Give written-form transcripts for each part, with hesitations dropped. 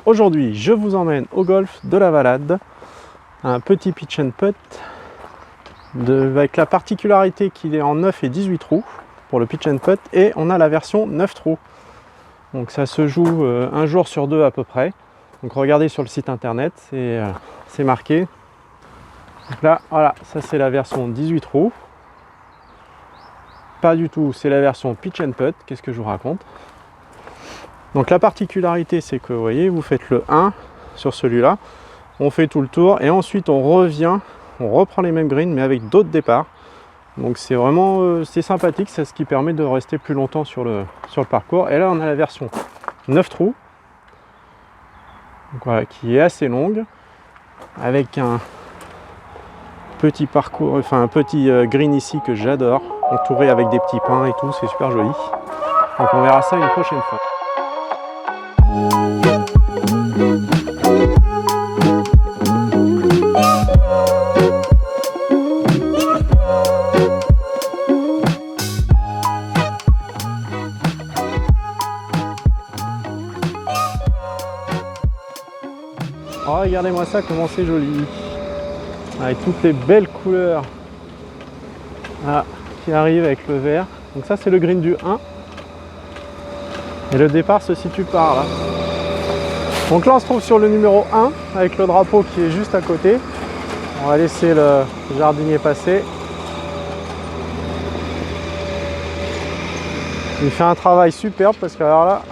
Aujourd'hui, je vous emmène au golf de la Valade, un petit pitch and putt avec la particularité qu'il est en 9 et 18 trous pour le pitch and putt, et on a la version 9 trous. Donc ça se joue un jour sur deux à peu près. Donc regardez sur le site internet, c'est marqué. Donc là, voilà, ça c'est la version 18 trous. Pas du tout, c'est la version pitch and putt. Qu'est-ce que je vous raconte? Donc la particularité, c'est que vous voyez, vous faites le 1 sur celui-là, on fait tout le tour et ensuite on revient, on reprend les mêmes greens mais avec d'autres départs. Donc c'est vraiment c'est sympathique, c'est ce qui permet de rester plus longtemps sur le parcours. Et là on a la version 9 trous, donc voilà, qui est assez longue, avec un petit parcours, enfin un petit green ici que j'adore, entouré avec des petits pins et tout, c'est super joli. Donc on verra ça une prochaine fois. Oh, regardez-moi ça, comment c'est joli, avec toutes les belles couleurs qui arrivent avec le vert. Donc ça c'est le green du 1 et le départ se situe par là. Donc là on se trouve sur le numéro 1 avec le drapeau qui est juste à côté. On va laisser le jardinier passer. Il fait un travail superbe parce que alors là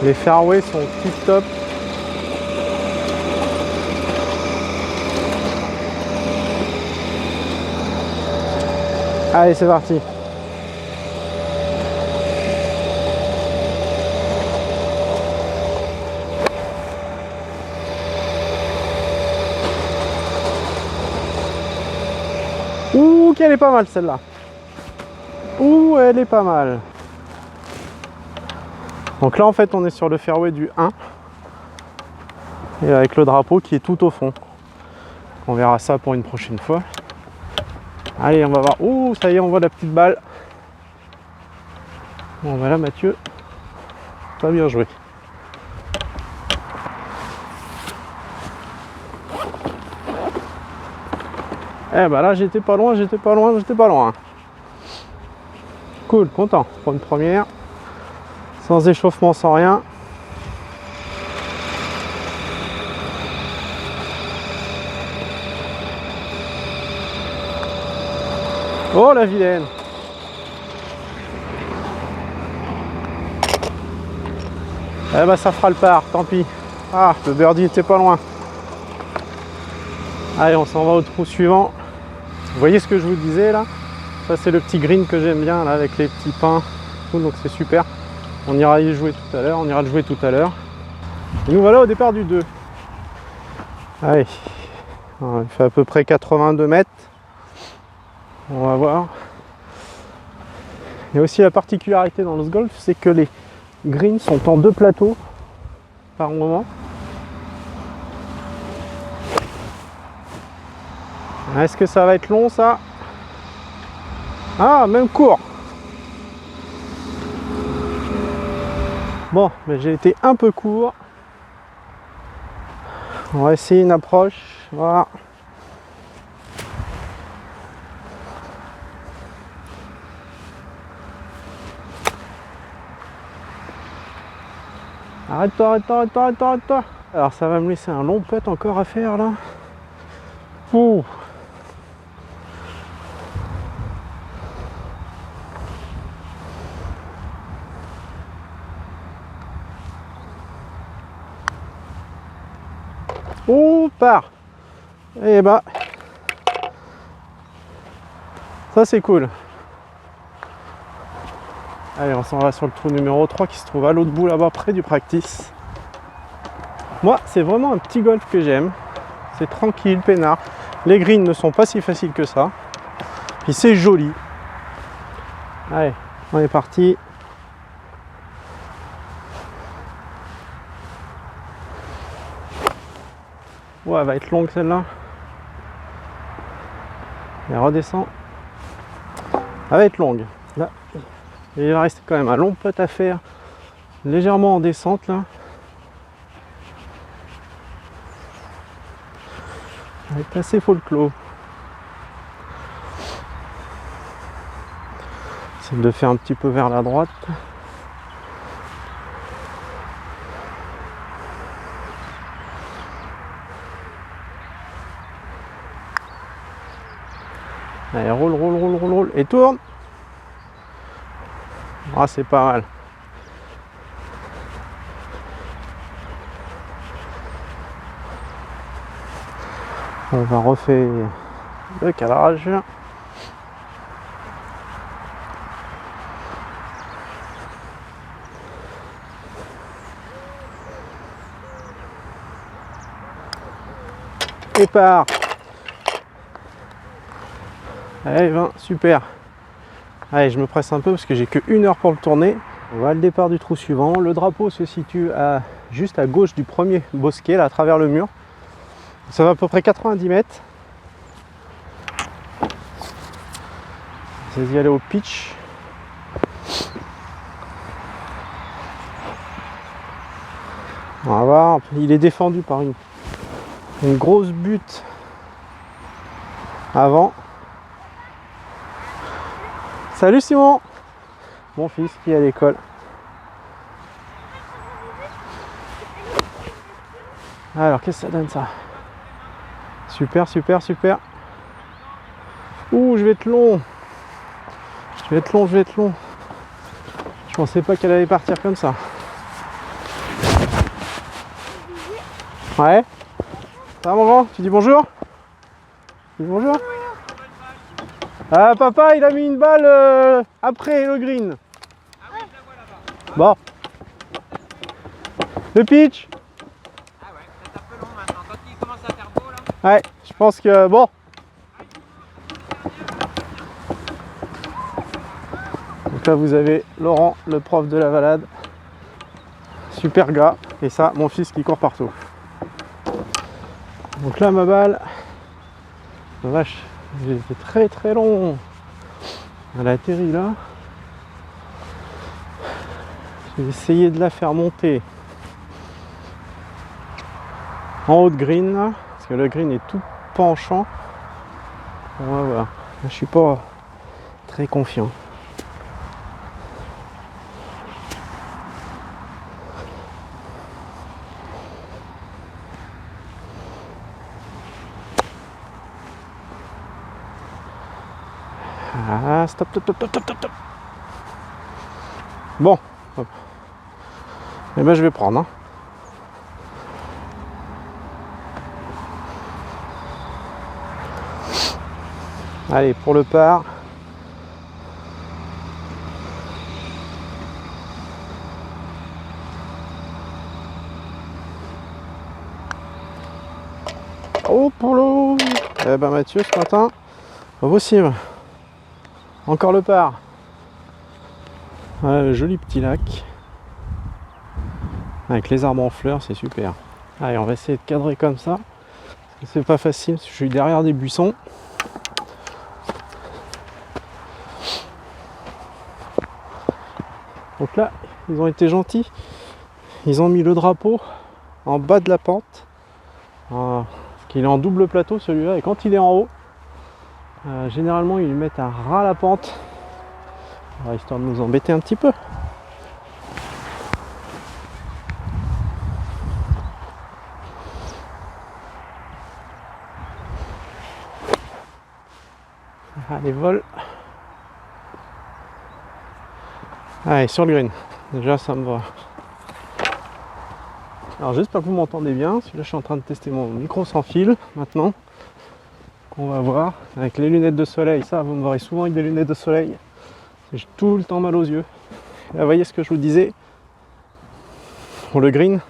les fairways sont tip top. Allez, c'est parti. Ouh, qu'elle est pas mal celle-là. Ouh, elle est pas mal. Donc là, en fait, on est sur le fairway du 1. Et avec le drapeau qui est tout au fond. On verra ça pour une prochaine fois. Allez, on va voir. Ouh, ça y est, on voit la petite balle. Bon, voilà, Mathieu. T'as bien joué. Eh ben là, j'étais pas loin. Cool, content. Pour une première. Sans échauffement, sans rien. Oh la vilaine! Eh ben ça fera le par, tant pis. Ah, le birdie était pas loin. Allez, on s'en va au trou suivant. Vous voyez ce que je vous disais là? Ça c'est le petit green que j'aime bien là, avec les petits pins. Donc c'est super. On ira y jouer tout à l'heure, on ira le jouer tout à l'heure. Et nous voilà au départ du 2. Allez, il fait à peu près 82 mètres. On va voir. Il y a aussi la particularité dans le golf, c'est que les greens sont en 2 plateaux par moment. Est-ce que ça va être long ça? Ah, même court. Bon, mais j'ai été un peu court. On va essayer une approche. Voilà. Arrête-toi. Alors ça va me laisser un long putt encore à faire là. Ouh. Oh, part. Et bah ça c'est cool. Allez, on s'en va sur le trou numéro 3 qui se trouve à l'autre bout là-bas, près du practice. Moi, c'est vraiment un petit golf que j'aime. C'est tranquille, peinard. Les greens ne sont pas si faciles que ça. Puis c'est joli. Allez, on est parti. Ouais, elle va être longue celle-là. Elle redescend. Elle va être longue. Là, il va rester quand même un long putt à faire. Légèrement en descente là. est assez folklore. C'est de faire un petit peu vers la droite. Allez, roule, roule, roule, roule, roule, et tourne. Ah, c'est pas mal. On va refaire le calage. Et part. Allez, 20, super. Allez, je me presse un peu parce que j'ai que 1 heure pour le tourner. On va à le départ du trou suivant. Le drapeau se situe juste à gauche du premier bosquet, là, à travers le mur. Ça va à peu près 90 mètres. On va y aller au pitch. On va voir, il est défendu par une grosse butte avant. Salut Simon, mon fils qui est à l'école. Alors qu'est-ce que ça donne ça? Super, super, super. Ouh, je vais être long. Je vais être long, je vais être long. Je pensais pas qu'elle allait partir comme ça. Ouais. Ça va mon grand? Tu dis bonjour? Tu dis bonjour? Ah papa il a mis une balle après le green. Ah oui, je la vois là-bas. Bon. Le pitch. Ah ouais, c'est un peu long maintenant. Quand il commence à faire beau là. Ouais, je pense que bon. Donc là vous avez Laurent, le prof de la balade. Super gars. Et ça, mon fils qui court partout. Donc là ma balle. La vache, c'était très très long. Elle a atterri là. Je vais essayer de la faire monter en haut de green là, parce que le green est tout penchant. On va voir. Je suis pas très confiant. Ah, stop, stop, stop, stop, stop, stop. Bon, hop. Et ben je vais prendre. Hein. Allez, pour le par. Oh, pour l'eau. Eh ben Mathieu, ce matin, pas possible. Encore le par. Ouais, joli petit lac. Avec les arbres en fleurs, c'est super. Allez, on va essayer de cadrer comme ça. C'est pas facile, je suis derrière des buissons. Donc là, ils ont été gentils. Ils ont mis le drapeau en bas de la pente. Parce qu'il est en double plateau celui-là. Et quand il est en haut, généralement ils le mettent à ras la pente. Alors, histoire de nous embêter un petit peu. Allez, vol. Allez, sur le green. Déjà, ça me va. Alors, j'espère que vous m'entendez bien. Là, je suis en train de tester mon micro sans fil maintenant. On va voir. Avec les lunettes de soleil, ça, vous me verrez souvent avec des lunettes de soleil. J'ai tout le temps mal aux yeux. Là, vous voyez ce que je vous disais. Pour le green.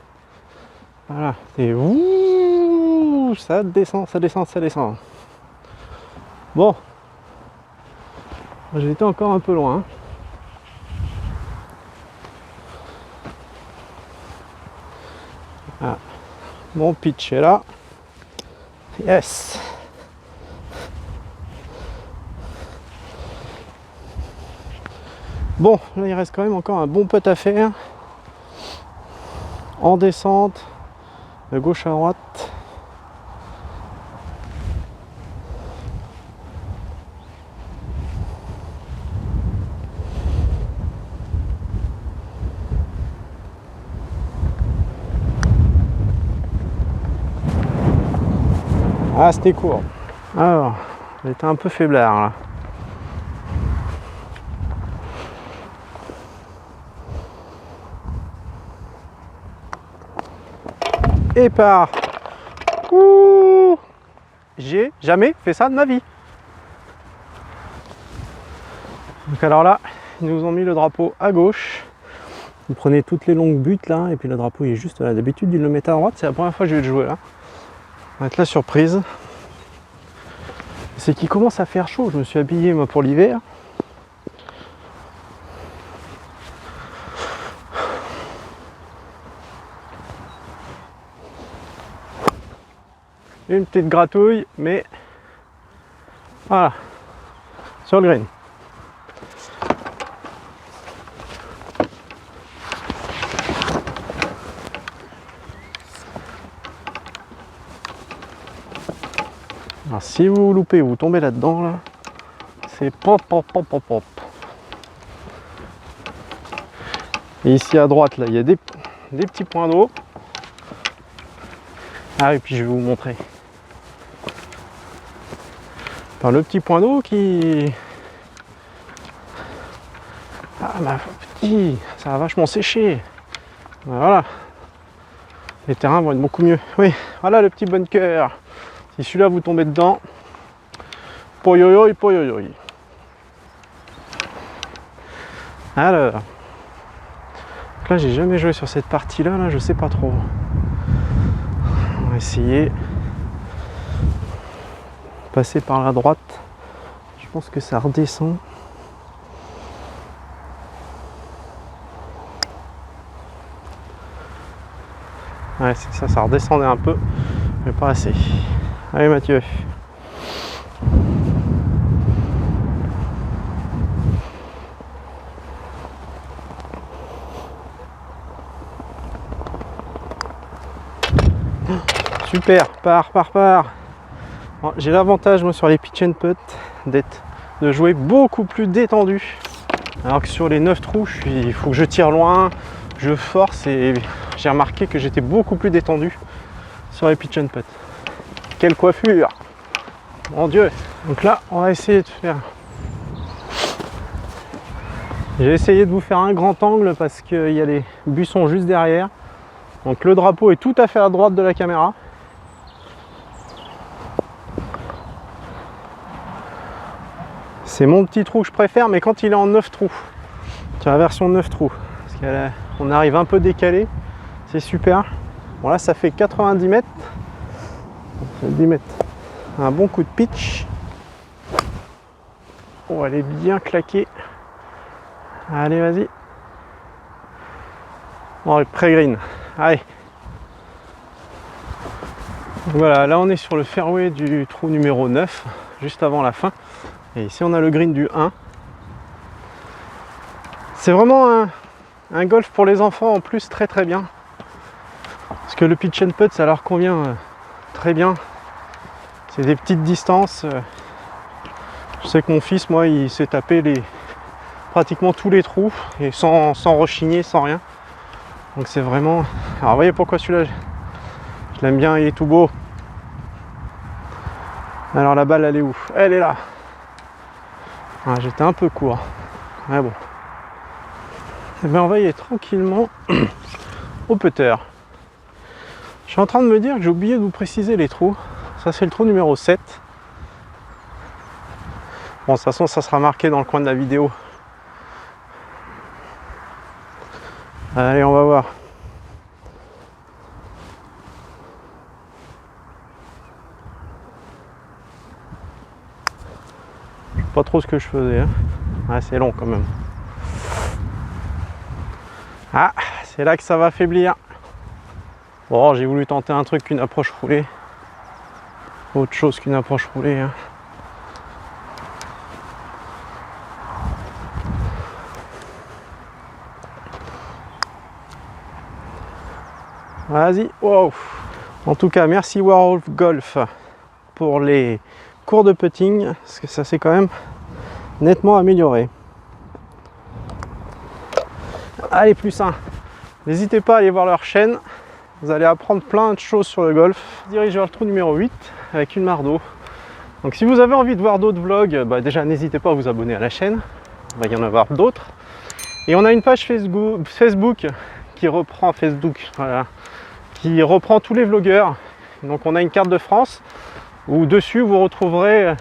Voilà. Et ouh, ça descend, ça descend, ça descend. Bon. J'étais encore un peu loin. Ah. Mon pitch est là. Yes. Bon, là il reste quand même encore un bon putt à faire. En descente, de gauche à droite. Ah, c'était court. Alors, j'étais un peu faiblard là. Et par. Ouh, j'ai jamais fait ça de ma vie. Donc alors là, ils nous ont mis le drapeau à gauche. Vous prenez toutes les longues buttes là, et puis le drapeau il est juste là. D'habitude ils le mettent à droite, c'est la première fois que je vais le jouer là. Ça va être la surprise. C'est qu'il commence à faire chaud, je me suis habillé moi pour l'hiver. Une petite gratouille, mais voilà, sur le green. Alors, si vous loupez, vous tombez là-dedans, là, c'est pop, pop, pop, pop, pop. Et ici à droite, là, il y a des petits points d'eau. Ah, et puis je vais vous montrer. Enfin, le petit point d'eau qui... Ah, ma petit, ça va vachement sécher. Voilà. Les terrains vont être beaucoup mieux. Oui, voilà le petit bunker. Si celui-là vous tombez dedans, poyoyoy, poyoyoy. Alors, là j'ai jamais joué sur cette partie-là, là, je sais pas trop. On va essayer. Passer par la droite. Je pense que ça redescend. Ouais, c'est ça, ça redescendait un peu, mais pas assez. Allez Mathieu. Super, part. Bon, j'ai l'avantage moi sur les pitch and putt de jouer beaucoup plus détendu. Alors que sur les 9 trous, il faut que je tire loin, je force et j'ai remarqué que j'étais beaucoup plus détendu sur les pitch and putt. Quelle coiffure! Mon Dieu! Donc là, on va essayer de faire... J'ai essayé de vous faire un grand angle parce qu'il y a les buissons juste derrière. Donc le drapeau est tout à fait à droite de la caméra. C'est mon petit trou que je préfère, mais quand il est en 9 trous. C'est la version 9 trous. Parce qu'on arrive un peu décalé. C'est super. Bon là, ça fait 90 mètres. 10 mètres. Un bon coup de pitch. Oh, elle est bien claquée. Allez, vas-y. Bon, pré-green. Allez. Voilà, là on est sur le fairway du trou numéro 9, juste avant la fin. Et ici on a le green du 1. C'est vraiment un golf pour les enfants en plus très bien. Parce que le pitch and putt ça leur convient très bien. C'est des petites distances. Je sais que mon fils, moi, il s'est tapé pratiquement tous les trous et sans rechigner, sans rien. Donc c'est vraiment... Alors vous voyez pourquoi celui-là, je l'aime bien, il est tout beau. Alors la balle, elle est où? Elle est là. Ah, j'étais un peu court. Mais bon. Et bien on va y aller tranquillement au putter. Je suis en train de me dire que j'ai oublié de vous préciser les trous. Ça c'est le trou numéro 7. Bon, de toute façon ça sera marqué dans le coin de la vidéo. Allez, on va voir. Je sais pas trop ce que je faisais. Hein. Ah, c'est long quand même. Ah, c'est là que ça va faiblir. Bon, j'ai voulu tenter un truc, une approche roulée. Autre chose qu'une approche roulée. Hein. Vas-y, wow. En tout cas, merci Warhol Golf pour les cours de putting, parce que ça s'est quand même nettement amélioré. Allez, plus un. N'hésitez pas à aller voir leur chaîne. Vous allez apprendre plein de choses sur le golf. Dirige vers le trou numéro 8 avec une mare d'eau. Donc si vous avez envie de voir d'autres vlogs, déjà n'hésitez pas à vous abonner à la chaîne. Il va y en avoir d'autres. Et on a une page Facebook qui reprend qui reprend tous les vlogueurs. Donc on a une carte de France où dessus vous retrouverez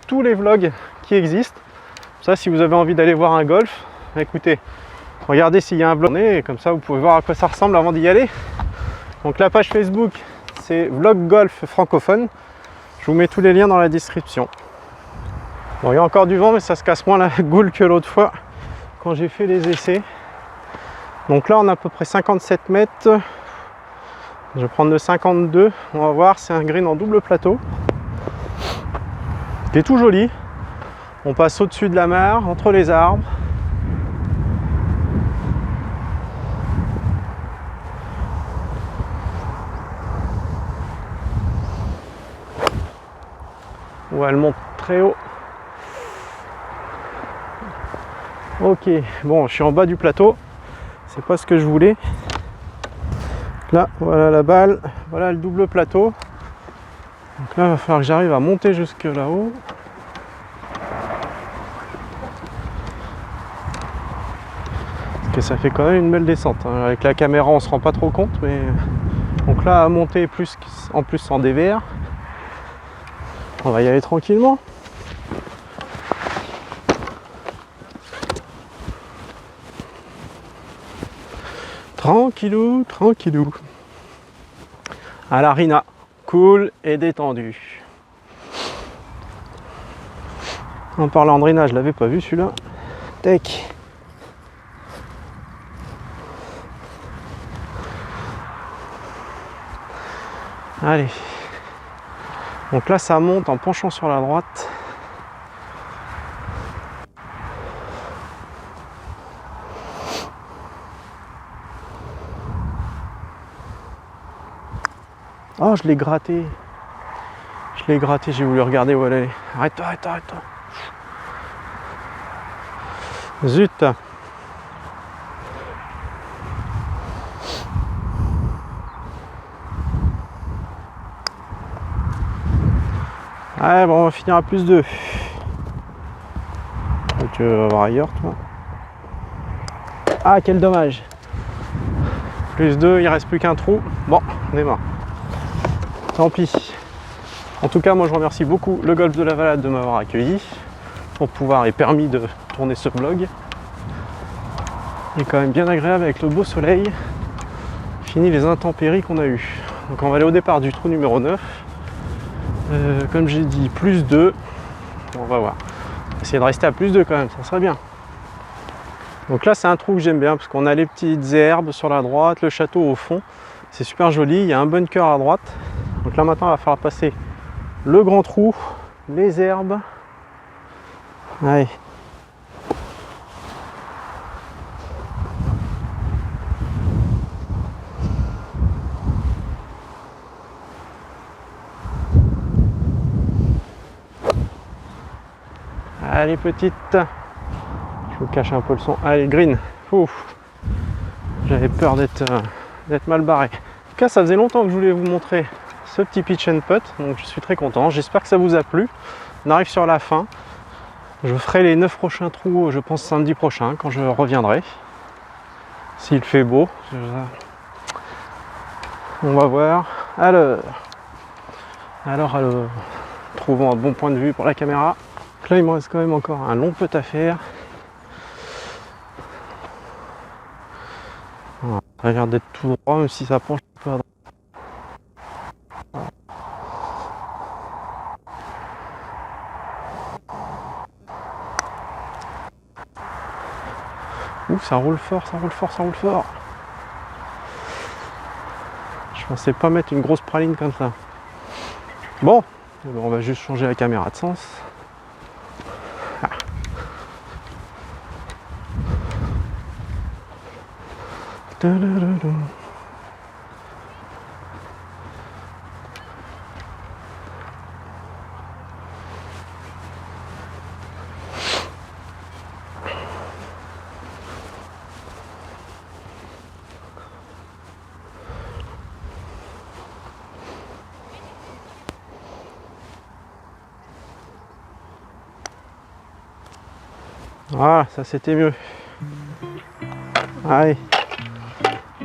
tous les vlogs qui existent. Ça, si vous avez envie d'aller voir un golf, écoutez, regardez s'il y a un vlog et comme ça vous pouvez voir à quoi ça ressemble avant d'y aller. Donc la page Facebook, c'est Vlog Golf Francophone. Je vous mets tous les liens dans la description. Bon, il y a encore du vent, mais ça se casse moins la goule que l'autre fois quand j'ai fait les essais. Donc là, on a à peu près 57 mètres. Je vais prendre le 52. On va voir, c'est un green en double plateau. Qui est tout joli. On passe au-dessus de la mare, entre les arbres. Ouais, elle monte très haut. Ok, bon, je suis en bas du plateau. C'est pas ce que je voulais. Là, voilà la balle. Voilà le double plateau. Donc là, il va falloir que j'arrive à monter jusque là-haut. Parce que ça fait quand même une belle descente. Hein. Avec la caméra, on se rend pas trop compte, mais donc là, à monter en plus en DVR. On va y aller tranquillement. Tranquillou, tranquillou. À la Rina, cool et détendu. En parlant de Rina, je l'avais pas vu celui-là. Tac. Allez. Donc là, ça monte en penchant sur la droite. Oh, je l'ai gratté. J'ai voulu regarder où elle est. Arrête-toi, arrête-toi, arrête-toi. Zut. Ouais, bon, on va finir à plus 2. Tu vas voir ailleurs, toi. Ah, quel dommage. Plus 2, il reste plus qu'un trou. Bon, on est mort. Tant pis. En tout cas, moi je remercie beaucoup le Golf de la Valade de m'avoir accueilli pour pouvoir et permis de tourner ce vlog. Il est quand même bien agréable avec le beau soleil. Fini les intempéries qu'on a eues. Donc on va aller au départ du trou numéro 9. Comme j'ai dit, plus 2. On va voir. Essayer de rester à plus 2 quand même, ça serait bien. Donc là, c'est un trou que j'aime bien parce qu'on a les petites herbes sur la droite, le château au fond. C'est super joli. Il y a un bunker à droite. Donc là, maintenant, il va falloir passer le grand trou, les herbes. Allez. Allez, petite. Je vous cache un peu le son. Allez, green. Ouf. J'avais peur d'être mal barré. En tout cas, ça faisait longtemps que je voulais vous montrer ce petit pitch and putt. Donc, je suis très content. J'espère que ça vous a plu. On arrive sur la fin. Je ferai les 9 prochains trous, je pense, samedi prochain, quand je reviendrai. S'il fait beau. On va voir. Alors. Trouvons un bon point de vue pour la caméra. Là, il me reste quand même encore un long putt à faire. Voilà. Ça a l'air d'être tout droit, même si ça penche un peu à droite. Ouh, ça roule fort, ça roule fort, ça roule fort. Je pensais pas mettre une grosse praline comme ça. Bon, on va juste changer la caméra de sens. Ah. Voilà, ça c'était mieux. Allez.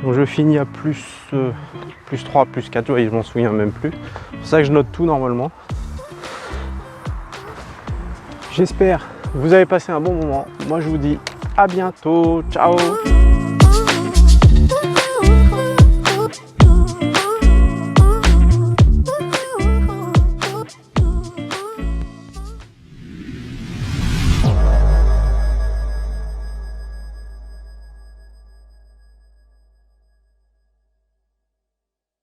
Donc je finis à plus 3, plus 4, ouais, je m'en souviens même plus. C'est pour ça que je note tout normalement. J'espère que vous avez passé un bon moment. Moi je vous dis à bientôt. Ciao.